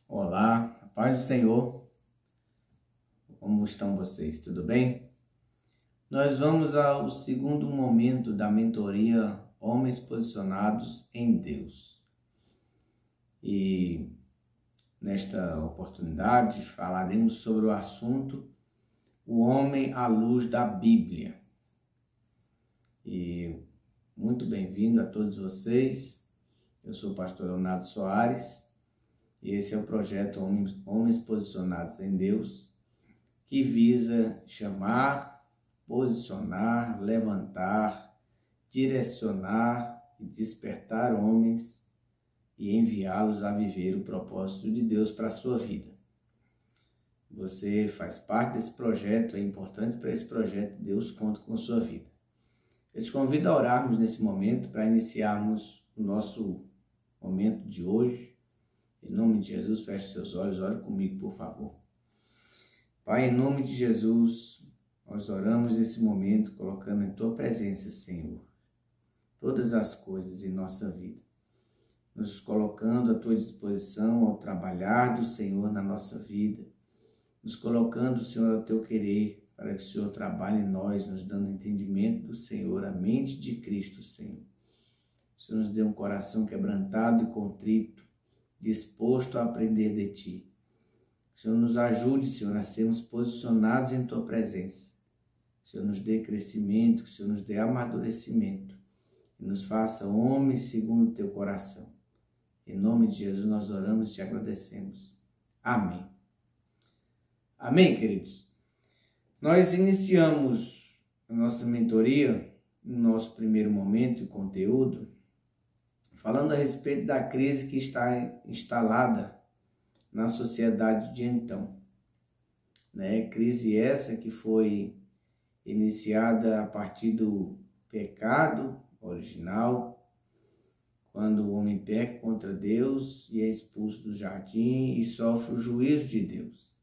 Olá, a paz do Senhor. Como estão vocês? Tudo bem? Nós vamos ao segundo momento da mentoria Homens Posicionados em Deus. E nesta oportunidade falaremos sobre o assunto o homem à luz da Bíblia. E muito bem-vindo a todos vocês. Eu sou o pastor Leonardo Soares. E esse é o projeto Homens Posicionados em Deus, que visa chamar, posicionar, levantar, direcionar e despertar homens e enviá-los a viver o propósito de Deus para a sua vida. Você faz parte desse projeto, é importante para esse projeto, Deus conta com a sua vida. Eu te convido a orarmos nesse momento para iniciarmos o nosso momento de hoje. Em nome de Jesus, feche seus olhos, ore comigo, por favor. Pai, em nome de Jesus, nós oramos nesse momento, colocando em Tua presença, Senhor, todas as coisas em nossa vida, nos colocando à Tua disposição ao trabalhar do Senhor na nossa vida, nos colocando, Senhor, ao Teu querer, para que o Senhor trabalhe em nós, nos dando entendimento do Senhor, a mente de Cristo, Senhor. O Senhor nos dê um coração quebrantado e contrito, disposto a aprender de Ti. O Senhor nos ajude, Senhor, a sermos posicionados em Tua presença. O Senhor nos dê crescimento, o Senhor nos dê amadurecimento e nos faça homens segundo o Teu coração. Em nome de Jesus nós oramos e Te agradecemos. Amém. Amém, queridos? Nós iniciamos a nossa mentoria, no nosso primeiro momento e conteúdo, falando a respeito da crise que está instalada na sociedade de então. Crise essa que foi iniciada a partir do pecado original, quando o homem peca contra Deus e é expulso do jardim e sofre o juízo de Deus.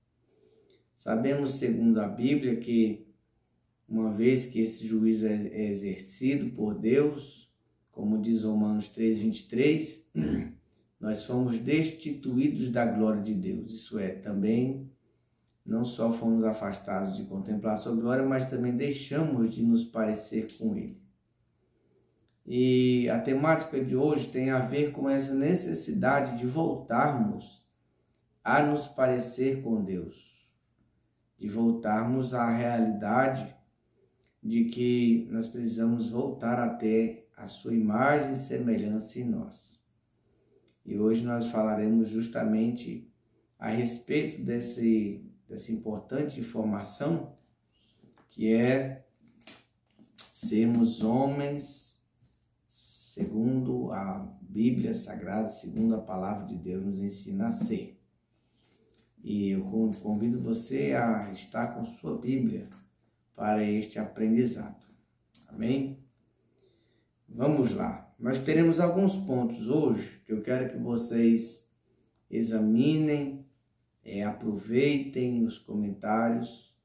Sabemos, segundo a Bíblia, que uma vez que esse juízo é exercido por Deus, como diz Romanos 3:23, nós fomos destituídos da glória de Deus. Isso é, também não só fomos afastados de contemplar sua glória, mas também deixamos de nos parecer com Ele. E a temática de hoje tem a ver com essa necessidade de voltarmos a nos parecer com Deus, de voltarmos à realidade de que nós precisamos voltar até a sua imagem e semelhança em nós. E hoje nós falaremos justamente a respeito dessa importante informação, que é sermos homens segundo a Bíblia Sagrada, segundo a Palavra de Deus nos ensina a ser. E eu convido você a estar com sua Bíblia para este aprendizado. Amém? Vamos lá. Nós teremos alguns pontos hoje que eu quero que vocês examinem, aproveitem os comentários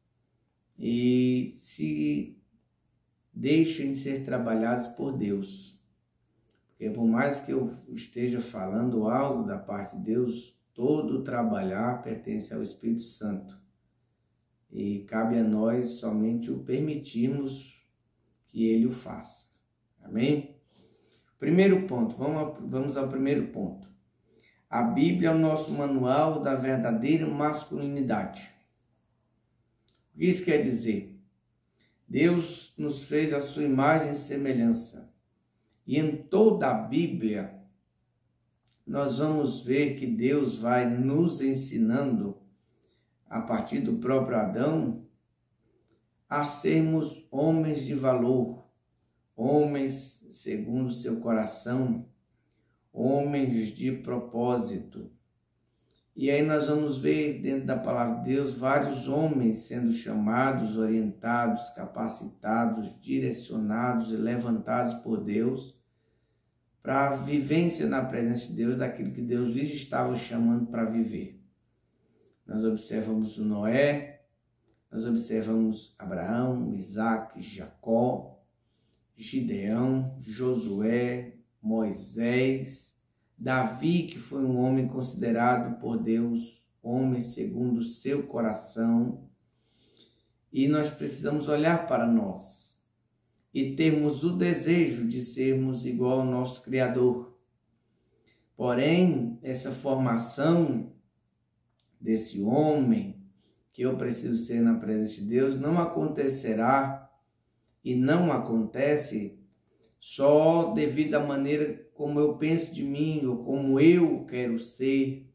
e se deixem ser trabalhados por Deus. Porque por mais que eu esteja falando algo da parte de Deus, todo trabalhar pertence ao Espírito Santo. E cabe a nós somente o permitirmos que Ele o faça. Amém? Primeiro ponto, vamos ao primeiro ponto. A Bíblia é o nosso manual da verdadeira masculinidade. O que isso quer dizer? Deus nos fez a sua imagem e semelhança. E em toda a Bíblia, nós vamos ver que Deus vai nos ensinando, a partir do próprio Adão, a sermos homens de valor, homens segundo o seu coração, homens de propósito. E aí nós vamos ver dentro da palavra de Deus vários homens sendo chamados, orientados, capacitados, direcionados e levantados por Deus para a vivência na presença de Deus daquilo que Deus lhes estava chamando para viver. Nós observamos Noé, nós observamos Abraão, Isaac, Jacó, Gideão, Josué, Moisés, Davi, que foi um homem considerado por Deus homem segundo o seu coração, e nós precisamos olhar para nós e termos o desejo de sermos igual ao nosso Criador. Porém, essa formação desse homem que eu preciso ser na presença de Deus não acontecerá e não acontece só devido à maneira como eu penso de mim ou como eu quero ser.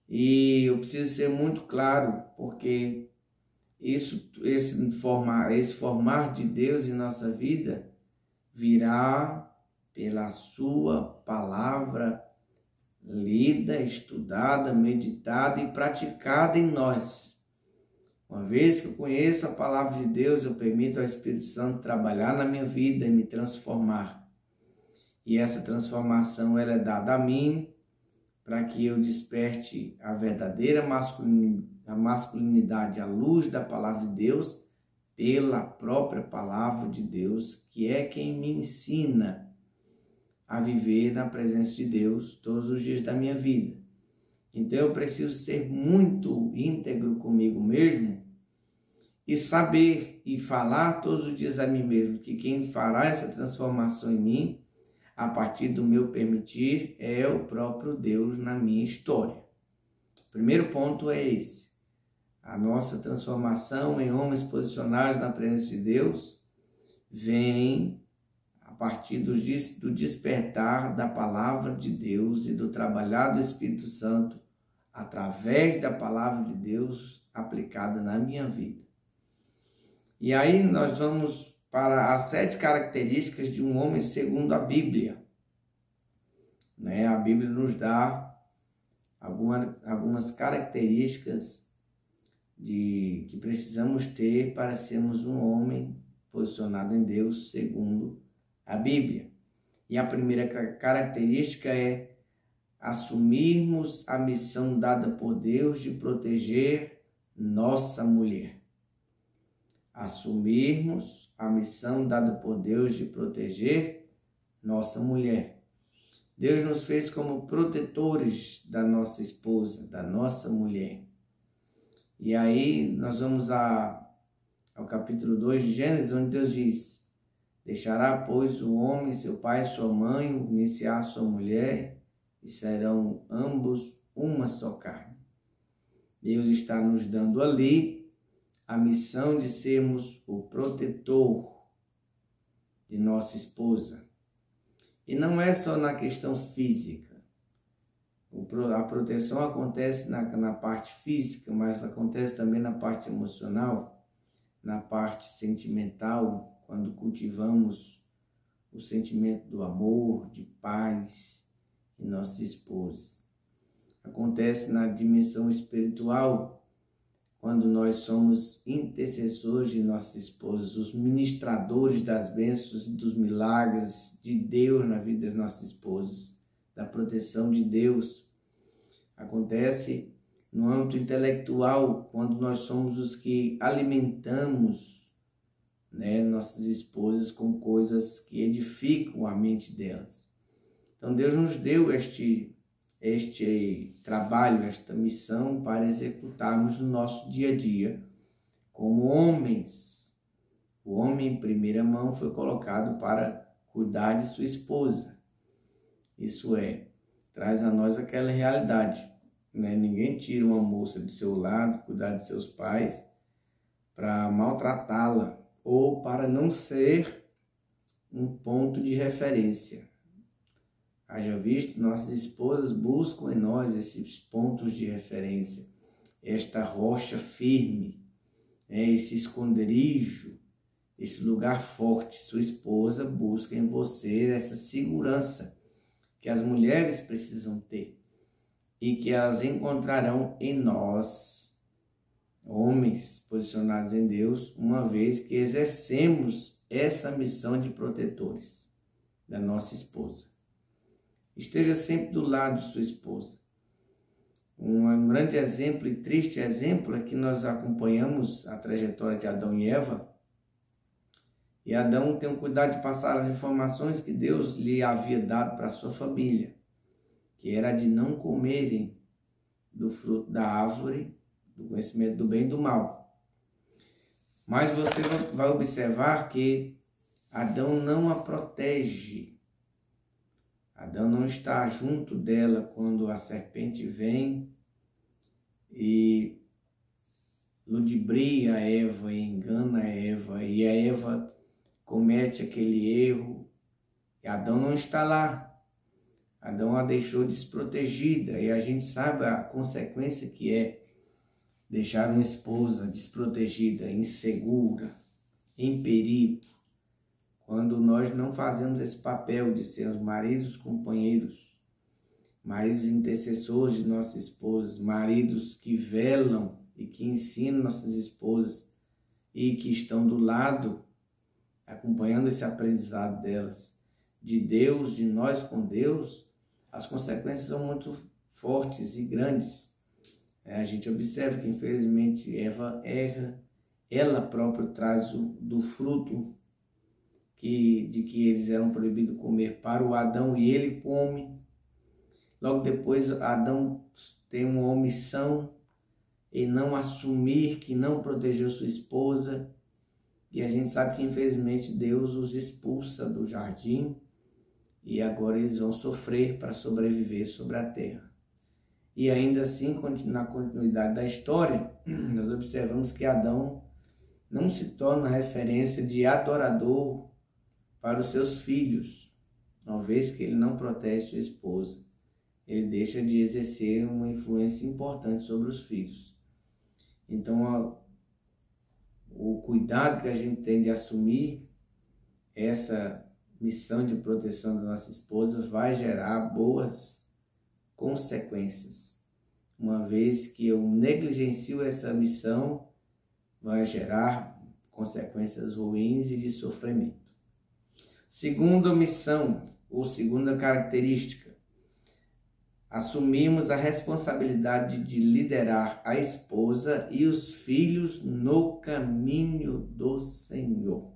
E eu preciso ser muito claro, porque esse formar de Deus em nossa vida virá pela sua palavra lida, estudada, meditada e praticada em nós. Uma vez que eu conheço a palavra de Deus, eu permito ao Espírito Santo trabalhar na minha vida e me transformar. E essa transformação ela é dada a mim para que eu desperte a verdadeira masculinidade à luz da palavra de Deus, pela própria palavra de Deus, que é quem me ensina a viver na presença de Deus todos os dias da minha vida. Então eu preciso ser muito íntegro comigo mesmo e saber e falar todos os dias a mim mesmo que quem fará essa transformação em mim, a partir do meu permitir, é o próprio Deus na minha história. O primeiro ponto é esse. A nossa transformação em homens posicionados na presença de Deus vem a partir do despertar da palavra de Deus e do trabalhar do Espírito Santo através da palavra de Deus aplicada na minha vida. E aí nós vamos para as 7 características de um homem segundo a Bíblia. A Bíblia nos dá algumas características que precisamos ter para sermos um homem posicionado em Deus segundo a Bíblia. E a primeira característica é assumirmos a missão dada por Deus de proteger nossa mulher. Assumirmos a missão dada por Deus de proteger nossa mulher. Deus nos fez como protetores da nossa esposa, da nossa mulher. E aí nós vamos ao capítulo 2 de Gênesis, onde Deus diz: deixará, pois, o homem, seu pai e sua mãe, unir-se-á sua mulher, e serão ambos uma só carne. Deus está nos dando ali a missão de sermos o protetor de nossa esposa. E não é só na questão física. A proteção acontece na parte física, mas acontece também na parte emocional, na parte sentimental, quando cultivamos o sentimento do amor, de paz em nossa esposa. Acontece na dimensão espiritual, quando nós somos intercessores de nossa esposa, os ministradores das bênçãos e dos milagres de Deus na vida das nossas esposas, da proteção de Deus. Acontece no âmbito intelectual, quando nós somos os que alimentamos nossas esposas com coisas que edificam a mente delas. Então Deus nos deu este trabalho, esta missão para executarmos no nosso dia a dia como homens. O homem em primeira mão foi colocado para cuidar de sua esposa. Isso traz a nós aquela realidade. Ninguém tira uma moça do seu lado, cuidar de seus pais, para maltratá-la ou para não ser um ponto de referência. Haja visto, nossas esposas buscam em nós esses pontos de referência, esta rocha firme, esse esconderijo, esse lugar forte. Sua esposa busca em você essa segurança que as mulheres precisam ter e que elas encontrarão em nós, homens posicionados em Deus, uma vez que exercemos essa missão de protetores da nossa esposa. Esteja sempre do lado de sua esposa. Um grande exemplo e triste exemplo é que nós acompanhamos a trajetória de Adão e Eva. E Adão tem o cuidado de passar as informações que Deus lhe havia dado para a sua família. que era de não comerem do fruto da árvore do conhecimento do bem e do mal. Mas você vai observar que Adão não a protege. Adão não está junto dela quando a serpente vem e ludibria Eva e engana Eva, e a Eva comete aquele erro, e Adão não está lá. Adão a deixou desprotegida, e a gente sabe a consequência que é deixar uma esposa desprotegida, insegura, em perigo, quando nós não fazemos esse papel de sermos maridos companheiros, maridos intercessores de nossas esposas, maridos que velam e que ensinam nossas esposas e que estão do lado, acompanhando esse aprendizado delas, de Deus, de nós com Deus, as consequências são muito fortes e grandes. A gente observa que, infelizmente, Eva erra, ela própria traz do fruto de que eles eram proibidos de comer para o Adão, e ele come. Logo depois, Adão tem uma omissão em não assumir que não protegeu sua esposa, e a gente sabe que, infelizmente, Deus os expulsa do jardim, e agora eles vão sofrer para sobreviver sobre a terra. E ainda assim, na continuidade da história, nós observamos que Adão não se torna referência de adorador para os seus filhos, uma vez que ele não protege sua esposa. Ele deixa de exercer uma influência importante sobre os filhos. Então, o cuidado que a gente tem de assumir essa missão de proteção da nossa esposa vai gerar boas consequências. Uma vez que eu negligencio essa missão, vai gerar consequências ruins e de sofrimento. Segunda missão, ou segunda característica, assumimos a responsabilidade de liderar a esposa e os filhos no caminho do Senhor.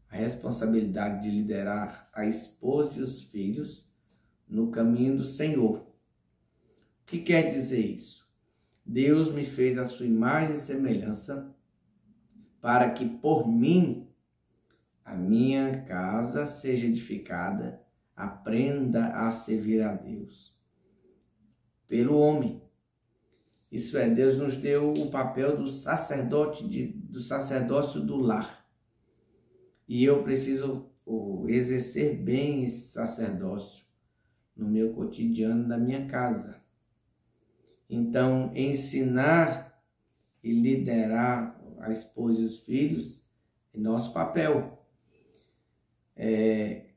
A responsabilidade de liderar a esposa e os filhos no caminho do Senhor. O que quer dizer isso? Deus me fez a sua imagem e semelhança para que por mim a minha casa seja edificada, aprenda a servir a Deus pelo homem. Isso é, Deus nos deu o papel do sacerdote, do sacerdócio do lar. E eu preciso exercer bem esse sacerdócio no meu cotidiano, da minha casa. Então, ensinar e liderar a esposa e os filhos é nosso papel.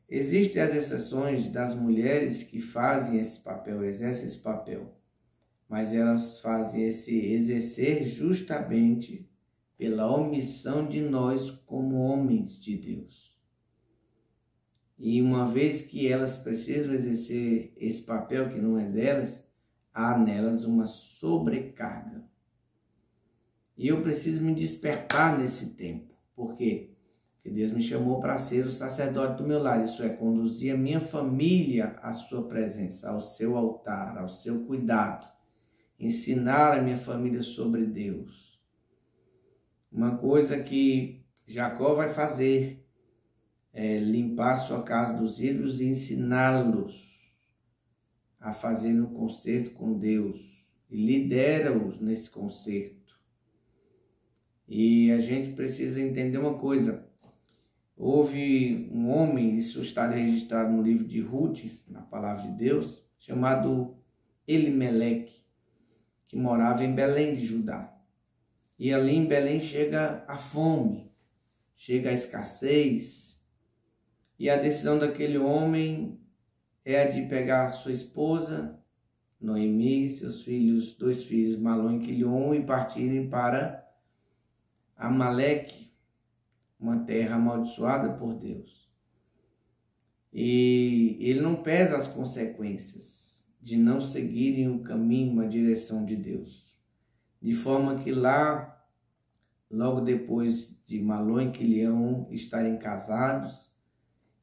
Existem as exceções das mulheres que fazem esse papel, exercem esse papel, mas elas fazem esse exercer justamente pela omissão de nós como homens de Deus. E uma vez que elas precisam exercer esse papel que não é delas, há nelas uma sobrecarga. E eu preciso me despertar nesse tempo. Por quê? Porque Deus me chamou para ser o sacerdote do meu lar. Isso é, conduzir a minha família à sua presença, ao seu altar, ao seu cuidado. Ensinar a minha família sobre Deus. Uma coisa que Jacó vai fazer é limpar sua casa dos ídolos e ensiná-los a fazer um concerto com Deus. E lidera-os nesse concerto. E a gente precisa entender uma coisa. Houve um homem, isso está registrado no livro de Ruth, na palavra de Deus, chamado Elimeleque, que morava em Belém de Judá. E ali em Belém chega a fome, chega a escassez, e a decisão daquele homem é a de pegar sua esposa, Noemi, seus filhos, 2 filhos, Malom e Quilion, e partirem para Amaleque, uma terra amaldiçoada por Deus. E ele não pesa as consequências de não seguirem o caminho, a direção de Deus. De forma que lá, logo depois de Malom e Quilion estarem casados,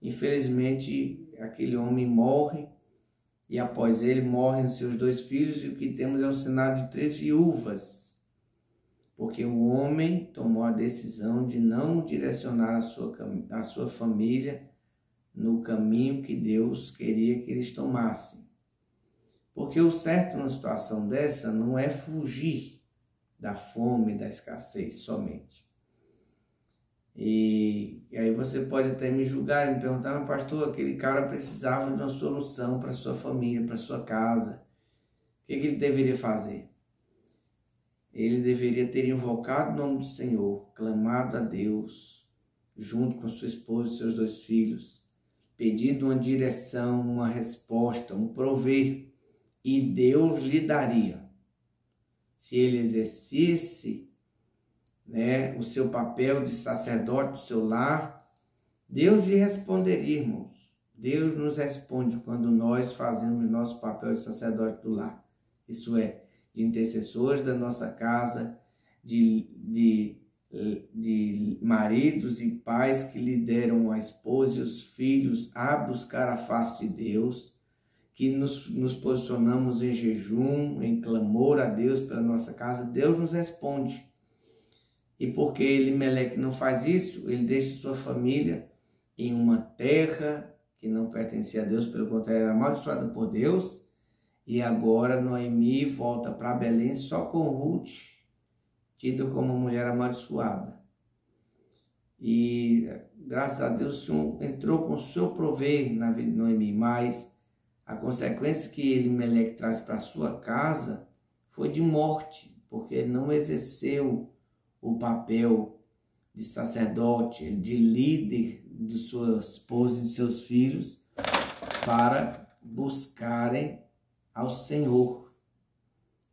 infelizmente aquele homem morre e após ele morrem os seus 2 filhos, e o que temos é um cenário de 3 viúvas, porque o homem tomou a decisão de não direcionar a sua família no caminho que Deus queria que eles tomassem. Porque o certo numa situação dessa não é fugir da fome, da escassez somente. E aí você pode até me julgar e me perguntar, mas pastor, aquele cara precisava de uma solução para sua família, para sua casa. O que ele deveria fazer? Ele deveria ter invocado o nome do Senhor, clamado a Deus, junto com sua esposa e seus 2 filhos, pedido uma direção, uma resposta, um prover, e Deus lhe daria. Se ele exercesse, o seu papel de sacerdote do seu lar, Deus lhe responderia, irmãos. Deus nos responde quando nós fazemos nosso papel de sacerdote do lar. Isso é, de intercessores da nossa casa, de maridos e pais que lideram a esposa e os filhos a buscar a face de Deus, que nos posicionamos em jejum, em clamor a Deus pela nossa casa. Deus nos responde. E porque Elimeleque não faz isso, ele deixa sua família em uma terra que não pertencia a Deus, pelo contrário, era amaldiçoada por Deus. E agora Noemi volta para Belém só com Ruth, tida como mulher amaldiçoada. E graças a Deus o Senhor entrou com o seu prover na vida de Noemi, mas a consequência que Elimeleque traz para sua casa foi de morte, porque ele não exerceu o papel de sacerdote, de líder de sua esposa e de seus filhos para buscarem ao Senhor.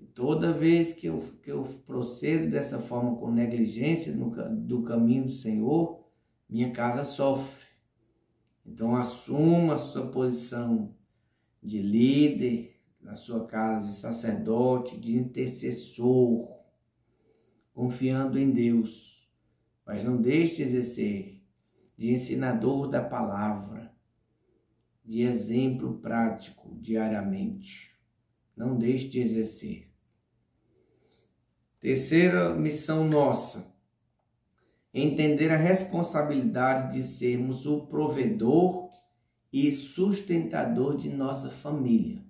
E toda vez que eu procedo dessa forma com negligência do caminho do Senhor, minha casa sofre. Então assuma a sua posição de líder na sua casa, de sacerdote, de intercessor, confiando em Deus, mas não deixe de exercer de ensinador da palavra, de exemplo prático diariamente. Não deixe de exercer. Terceira missão nossa: entender a responsabilidade de sermos o provedor e sustentador de nossa família.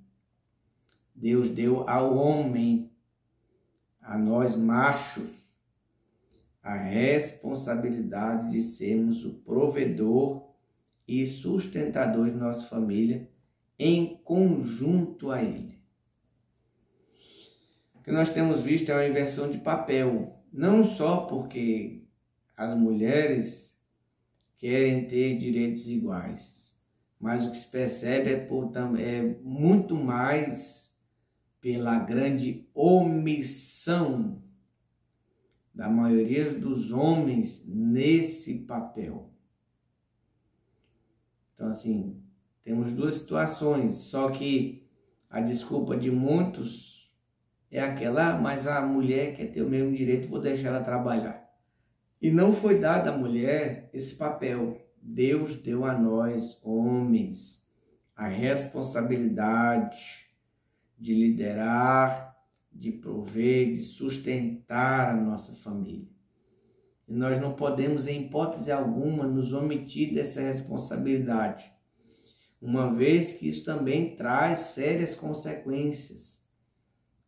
Deus deu ao homem, a nós machos, a responsabilidade de sermos o provedor e sustentador de nossa família em conjunto a Ele. O que nós temos visto é uma inversão de papel, não só porque as mulheres querem ter direitos iguais, mas o que se percebe é muito mais pela grande omissão da maioria dos homens nesse papel. Então, assim, temos 2 situações, só que a desculpa de muitos é aquela, mas a mulher quer ter o mesmo direito, vou deixar ela trabalhar. E não foi dado à mulher esse papel. Deus deu a nós, homens, a responsabilidade de liderar, de prover, de sustentar a nossa família. E nós não podemos, em hipótese alguma, nos omitir dessa responsabilidade, uma vez que isso também traz sérias consequências.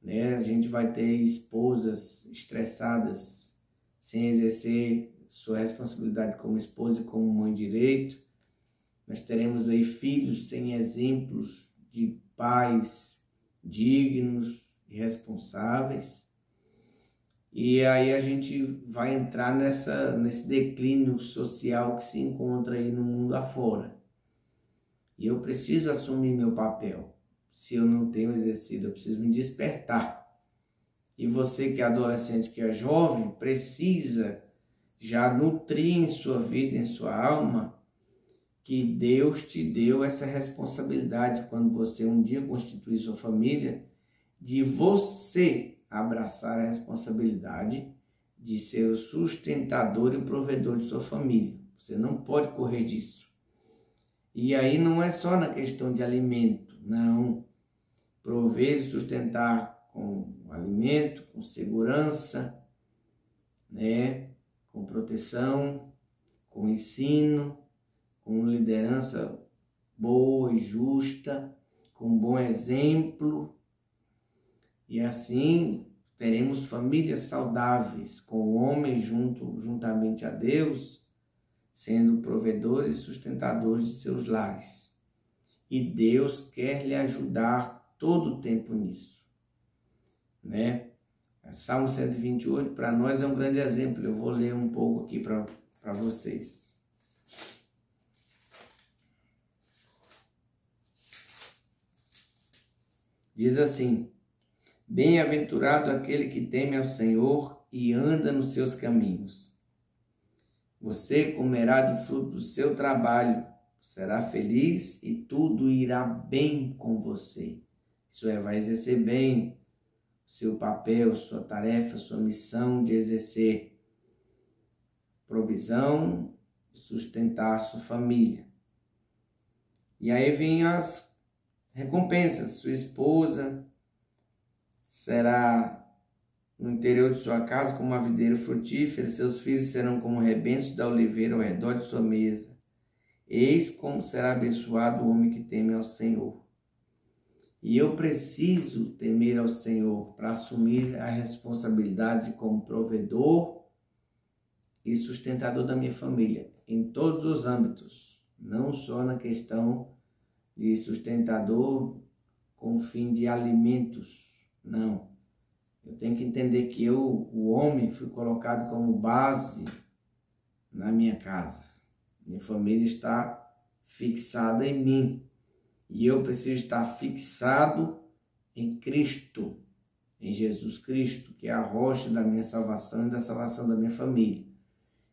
A gente vai ter esposas estressadas, sem exercer sua responsabilidade como esposa e como mãe direito. Nós teremos aí filhos sem exemplos de pais dignos e responsáveis. E aí a gente vai entrar nesse declínio social que se encontra aí no mundo afora. E eu preciso assumir meu papel. Se eu não tenho exercido, eu preciso me despertar. E você que é adolescente, que é jovem, precisa já nutrir em sua vida, em sua alma, que Deus te deu essa responsabilidade quando você um dia constituir sua família, de você abraçar a responsabilidade de ser o sustentador e o provedor de sua família. Você não pode correr disso. E aí não é só na questão de alimento, não. prover e sustentar com alimento, com segurança, né? Com proteção, com ensino, com liderança boa e justa, com bom exemplo. E assim teremos famílias saudáveis, com o homem juntamente a Deus, sendo provedores e sustentadores de seus lares. E Deus quer lhe ajudar todo o tempo nisso, né? Salmo 128 para nós é um grande exemplo. Eu vou ler um pouco aqui para vocês. Diz assim: bem-aventurado aquele que teme ao Senhor e anda nos seus caminhos. Você comerá do fruto do seu trabalho, será feliz e tudo irá bem com você. Isso é, vai exercer bem seu papel, sua tarefa, sua missão de exercer provisão e sustentar sua família. E aí vem as recompensas. Sua esposa será no interior de sua casa como uma videira frutífera, seus filhos serão como rebentos da oliveira ao redor de sua mesa. Eis como será abençoado o homem que teme ao Senhor. E eu preciso temer ao Senhor para assumir a responsabilidade como provedor e sustentador da minha família, em todos os âmbitos, não só na questão de sustentador com o fim de alimentos, não. Eu tenho que entender que eu, o homem, fui colocado como base na minha casa. Minha família está fixada em mim. E eu preciso estar fixado em Cristo, em Jesus Cristo, que é a rocha da minha salvação e da salvação da minha família.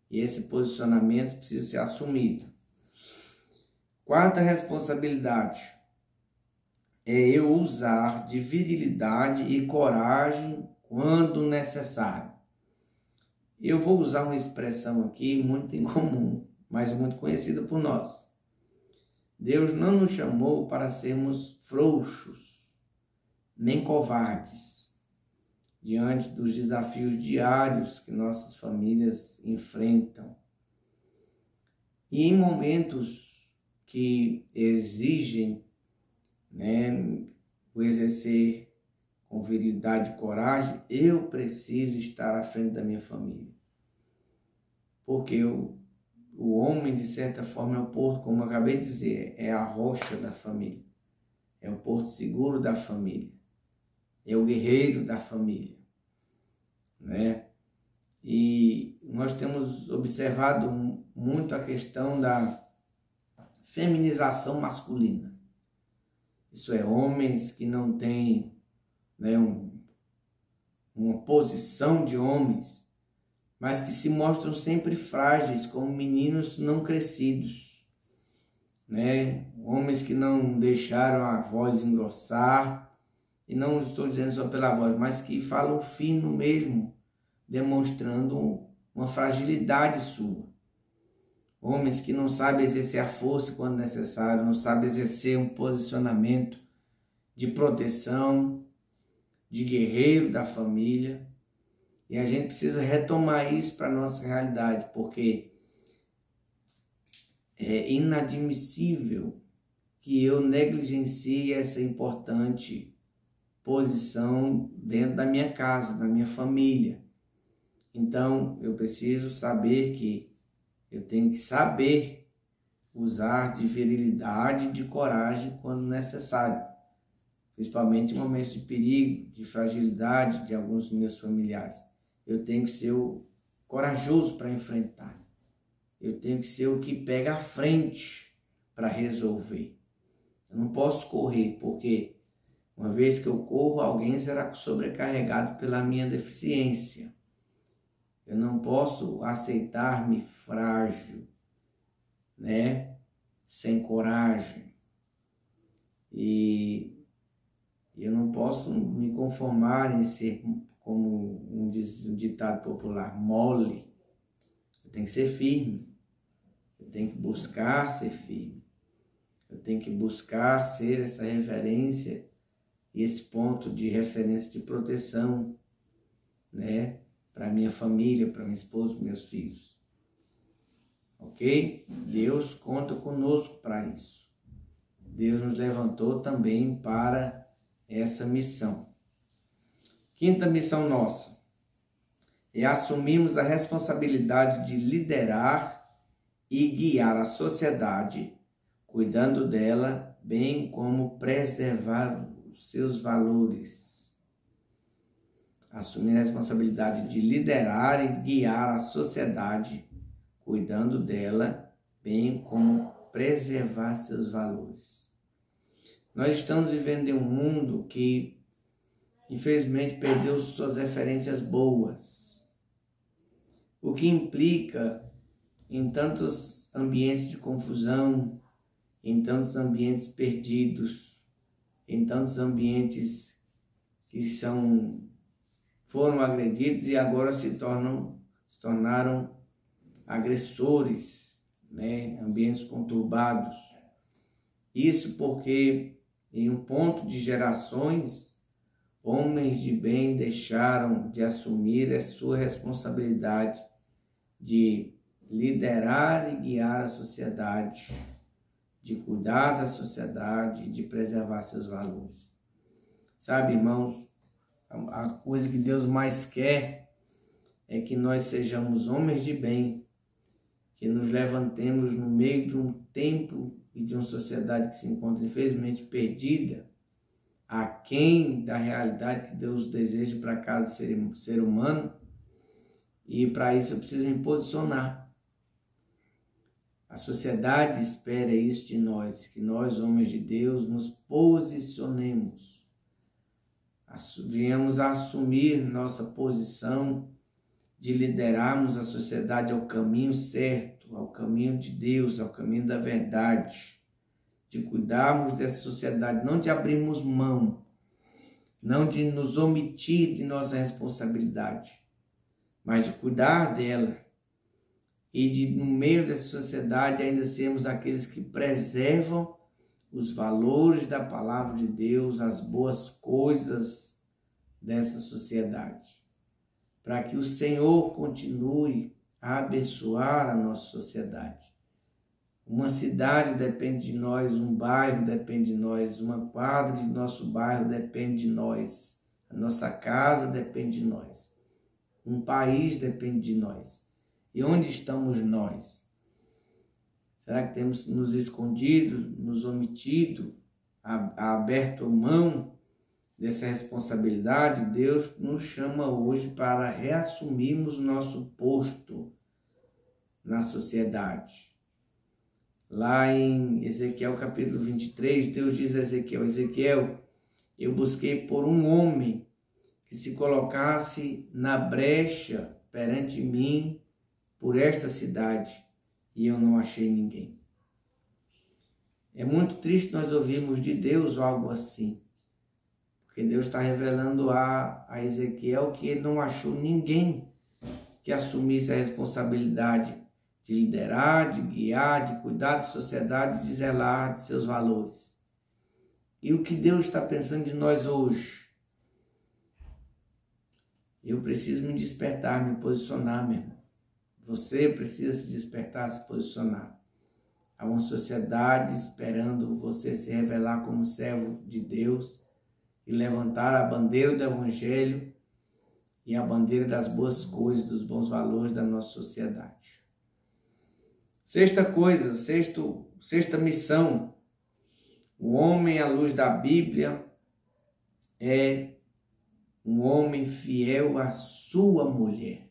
E esse posicionamento precisa ser assumido. Quarta responsabilidade é eu usar de virilidade e coragem quando necessário. Eu vou usar uma expressão aqui muito incomum, mas muito conhecida por nós. Deus não nos chamou para sermos frouxos, nem covardes, diante dos desafios diários que nossas famílias enfrentam. E em momentos que exigem, né, o exercer com virilidade e coragem, eu preciso estar à frente da minha família. Porque o homem, de certa forma, é o porto, como eu acabei de dizer, é a rocha da família. É o porto seguro da família. É o guerreiro da família, né? E nós temos observado muito a questão da feminização masculina. Isso é, homens que não têm, né, uma posição de homens, mas que se mostram sempre frágeis, como meninos não crescidos, né? Homens que não deixaram a voz engrossar, e não estou dizendo só pela voz, mas que falam fino mesmo, demonstrando uma fragilidade sua. Homens que não sabem exercer a força quando necessário, não sabem exercer um posicionamento de proteção, de guerreiro da família. E a gente precisa retomar isso para a nossa realidade, porque é inadmissível que eu negligencie essa importante posição dentro da minha casa, da minha família. Então, eu preciso saber que eu tenho que saber usar de virilidade e de coragem quando necessário, principalmente em momentos de perigo, de fragilidade de alguns dos meus familiares. Eu tenho que ser o corajoso para enfrentar. Eu tenho que ser o que pega a frente para resolver. Eu não posso correr, porque uma vez que eu corro, alguém será sobrecarregado pela minha deficiência. Eu não posso aceitar-me frágil, né? Sem coragem. E eu não posso me conformar em ser, como um ditado popular, mole. Eu tenho que ser firme. Eu tenho que buscar ser firme. Eu tenho que buscar ser essa referência esse ponto de referência de proteção, né, para minha família, para minha esposa, para meus filhos. Ok? Deus conta conosco para isso. Deus nos levantou também para essa missão. Quinta missão nossa é assumirmos a responsabilidade de liderar e guiar a sociedade, cuidando dela, bem como preservar os seus valores. Assumir a responsabilidade de liderar e guiar a sociedade, cuidando dela, bem como preservar seus valores. Nós estamos vivendo em um mundo que, infelizmente, perdeu suas referências boas, o que implica em tantos ambientes de confusão, em tantos ambientes perdidos, em tantos ambientes que foram agredidos e agora se tornaram agressores, né? Ambientes conturbados. Isso porque em um ponto de gerações, homens de bem deixaram de assumir a sua responsabilidade de liderar e guiar a sociedade, de cuidar da sociedade, de preservar seus valores. Sabe, irmãos, a coisa que Deus mais quer é que nós sejamos homens de bem, que nos levantemos no meio de um tempo e de uma sociedade que se encontra infelizmente perdida, aquém da realidade que Deus deseja para cada ser humano, e para isso eu preciso me posicionar. A sociedade espera isso de nós, que nós, homens de Deus, nos posicionemos, viemos a assumir nossa posição de liderarmos a sociedade ao caminho certo, ao caminho de Deus, ao caminho da verdade, de cuidarmos dessa sociedade, não de abrirmos mão, não de nos omitir de nossa responsabilidade, mas de cuidar dela e de, no meio dessa sociedade, ainda sermos aqueles que preservam os valores da palavra de Deus, as boas coisas dessa sociedade, para que o Senhor continue a abençoar a nossa sociedade. Uma cidade depende de nós, um bairro depende de nós, uma quadra de nosso bairro depende de nós, a nossa casa depende de nós, um país depende de nós. E onde estamos nós? Será que temos nos escondido, nos omitido, aberto mão dessa responsabilidade? Deus nos chama hoje para reassumirmos nosso posto na sociedade. Lá em Ezequiel capítulo 23, Deus diz a Ezequiel, eu busquei por um homem que se colocasse na brecha perante mim por esta cidade, e eu não achei ninguém. É muito triste nós ouvirmos de Deus algo assim, porque Deus está revelando a Ezequiel que ele não achou ninguém que assumisse a responsabilidade de liderar, de guiar, de cuidar da sociedade, de zelar de seus valores. E o que Deus está pensando de nós hoje? Eu preciso me despertar, me posicionar, meu irmão. Você precisa se despertar, se posicionar. Há uma sociedade esperando você se revelar como servo de Deus e levantar a bandeira do Evangelho e a bandeira das boas coisas, dos bons valores da nossa sociedade. Sexta missão. O homem à luz da Bíblia é um homem fiel à sua mulher.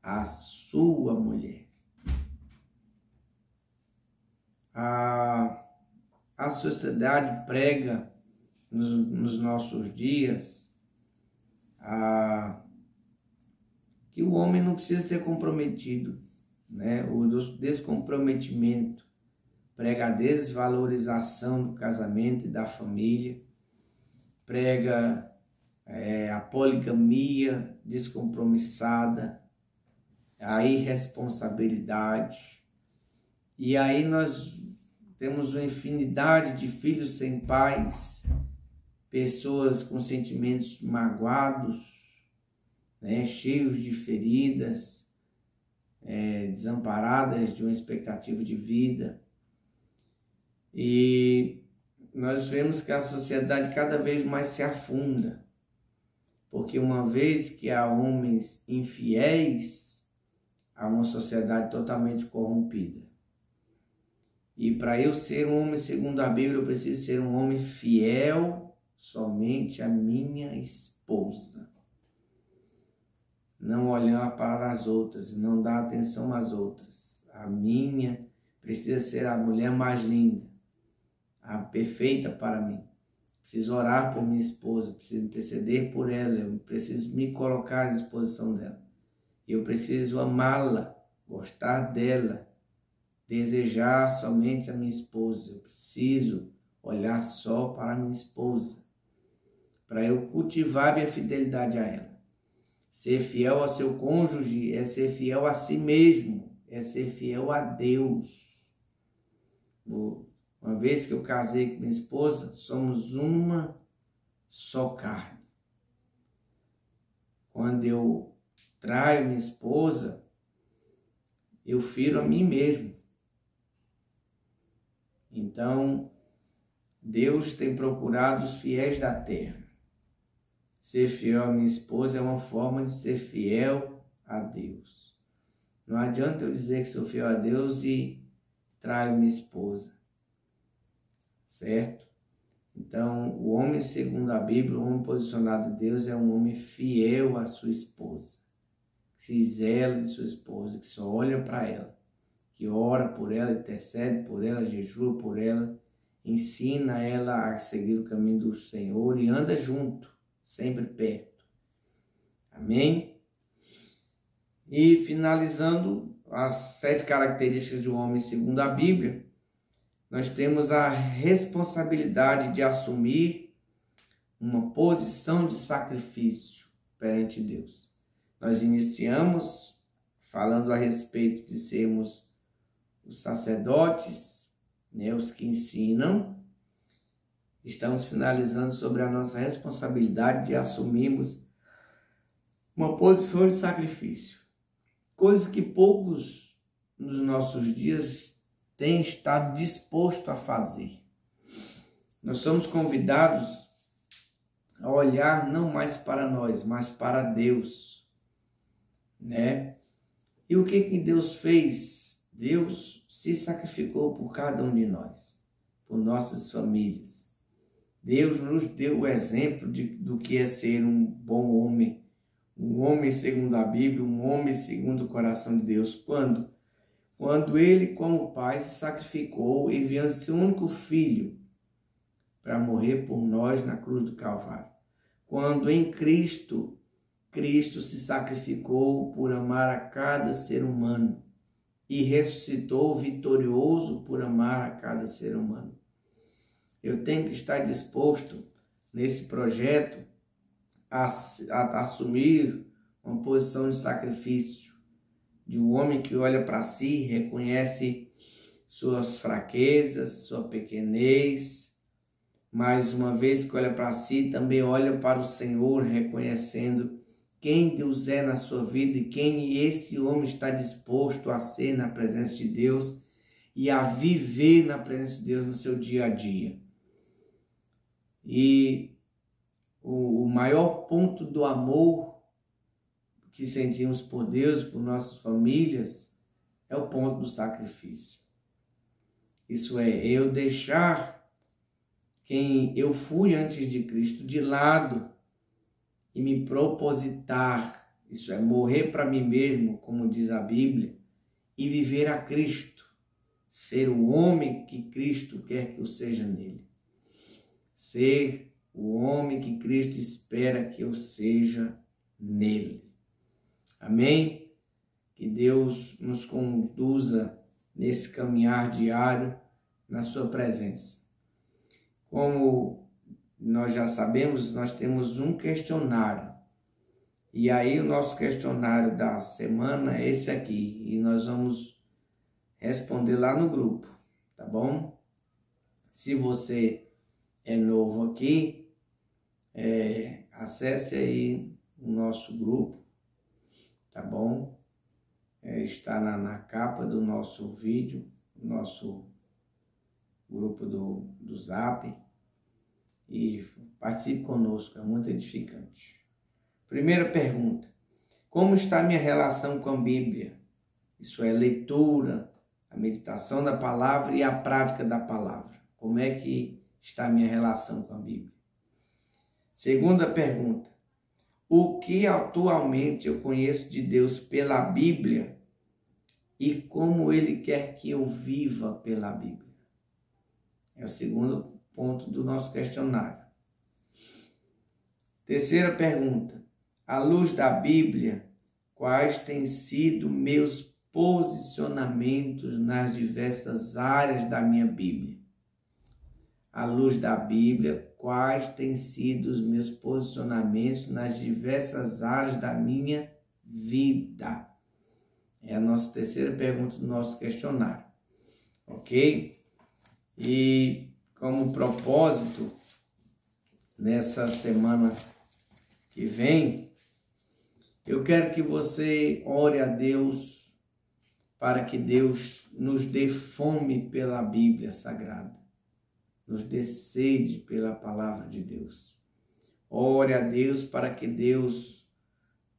A sua mulher. A sociedade prega nos nossos dias que o homem não precisa ser comprometido, né? O descomprometimento, prega a desvalorização do casamento e da família, prega a poligamia descompromissada, a irresponsabilidade. E aí nós temos uma infinidade de filhos sem pais, pessoas com sentimentos magoados, né, cheios de feridas, desamparadas de uma expectativa de vida. E nós vemos que a sociedade cada vez mais se afunda, porque uma vez que há homens infiéis, há uma sociedade totalmente corrompida. E para eu ser um homem segundo a Bíblia, eu preciso ser um homem fiel somente à minha esposa. Não olhar para as outras, não dar atenção às outras. A minha precisa ser a mulher mais linda, a perfeita para mim. Preciso orar por minha esposa, preciso interceder por ela, eu preciso me colocar à disposição dela. Eu preciso amá-la, gostar dela, desejar somente a minha esposa. Eu preciso olhar só para a minha esposa, para eu cultivar minha fidelidade a ela. Ser fiel ao seu cônjuge é ser fiel a si mesmo, é ser fiel a Deus. Uma vez que eu casei com minha esposa, somos uma só carne. Quando eu traio minha esposa, eu firo a mim mesmo. Então, Deus tem procurado os fiéis da terra. Ser fiel à minha esposa é uma forma de ser fiel a Deus. Não adianta eu dizer que sou fiel a Deus e traio minha esposa. Certo? Então, o homem segundo a Bíblia, o homem posicionado em Deus é um homem fiel à sua esposa. Que se zela de sua esposa, que só olha para ela, que ora por ela, intercede por ela, jejua por ela, ensina ela a seguir o caminho do Senhor e anda junto, sempre perto. Amém? E finalizando as 7 características de um homem segundo a Bíblia, nós temos a responsabilidade de assumir uma posição de sacrifício perante Deus. Nós iniciamos falando a respeito de sermos os sacerdotes, né, os que ensinam. Estamos finalizando sobre a nossa responsabilidade de assumirmos uma posição de sacrifício. Coisa que poucos nos nossos dias têm estado disposto a fazer. Nós somos convidados a olhar não mais para nós, mas para Deus, né? E o que Deus fez? Deus se sacrificou por cada um de nós, por nossas famílias. Deus nos deu o exemplo do que é ser um bom homem, um homem segundo a Bíblia, um homem segundo o coração de Deus. Quando ele, como pai, se sacrificou, enviando seu único filho para morrer por nós na cruz do Calvário. Quando em Cristo se sacrificou por amar a cada ser humano e ressuscitou vitorioso por amar a cada ser humano. Eu tenho que estar disposto nesse projeto a assumir uma posição de sacrifício, de um homem que olha para si, reconhece suas fraquezas, sua pequenez, mas uma vez que olha para si, também olha para o Senhor, reconhecendo quem Deus é na sua vida e quem esse homem está disposto a ser na presença de Deus e a viver na presença de Deus no seu dia a dia. E o maior ponto do amor que sentimos por Deus, por nossas famílias, é o ponto do sacrifício. Isso é, eu deixar quem eu fui antes de Cristo de lado e me propositar, isso é, morrer para mim mesmo, como diz a Bíblia, e viver a Cristo, ser o homem que Cristo quer que eu seja nele. Ser o homem que Cristo espera que eu seja nele. Amém? Que Deus nos conduza nesse caminhar diário na sua presença. Como nós já sabemos, nós temos um questionário. E aí o nosso questionário da semana é esse aqui. E nós vamos responder lá no grupo, tá bom? Se você é novo aqui, acesse aí o nosso grupo, tá bom? Está na capa do nosso vídeo, nosso grupo do Zap, e participe conosco, é muito edificante. Primeira pergunta: como está a minha relação com a Bíblia? Isso é leitura, a meditação da palavra e a prática da palavra. Como é que está a minha relação com a Bíblia? Segunda pergunta: o que atualmente eu conheço de Deus pela Bíblia e como Ele quer que eu viva pela Bíblia? É o segundo ponto do nosso questionário. Terceira pergunta: à luz da Bíblia, quais têm sido meus posicionamentos nas diversas áreas da minha Bíblia? À luz da Bíblia, quais têm sido os meus posicionamentos nas diversas áreas da minha vida? É a nossa terceira pergunta do nosso questionário, ok? E como propósito, nessa semana que vem, eu quero que você ore a Deus para que Deus nos dê fome pela Bíblia Sagrada, nos dê sede pela palavra de Deus. Ore a Deus para que Deus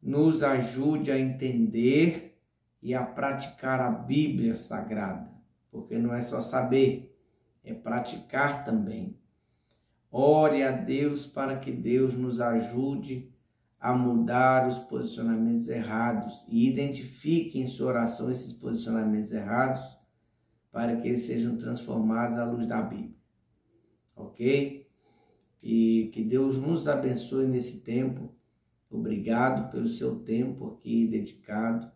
nos ajude a entender e a praticar a Bíblia Sagrada, porque não é só saber, é praticar também. Ore a Deus para que Deus nos ajude a mudar os posicionamentos errados e identifique em sua oração esses posicionamentos errados para que eles sejam transformados à luz da Bíblia, ok? E que Deus nos abençoe nesse tempo. Obrigado pelo seu tempo aqui dedicado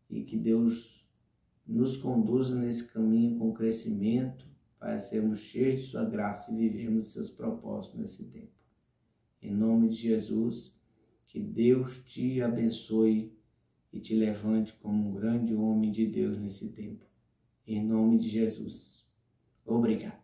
e que Deus nos conduza nesse caminho com crescimento para sermos cheios de sua graça e vivermos seus propósitos nesse tempo. Em nome de Jesus, que Deus te abençoe e te levante como um grande homem de Deus nesse tempo. Em nome de Jesus. Obrigado.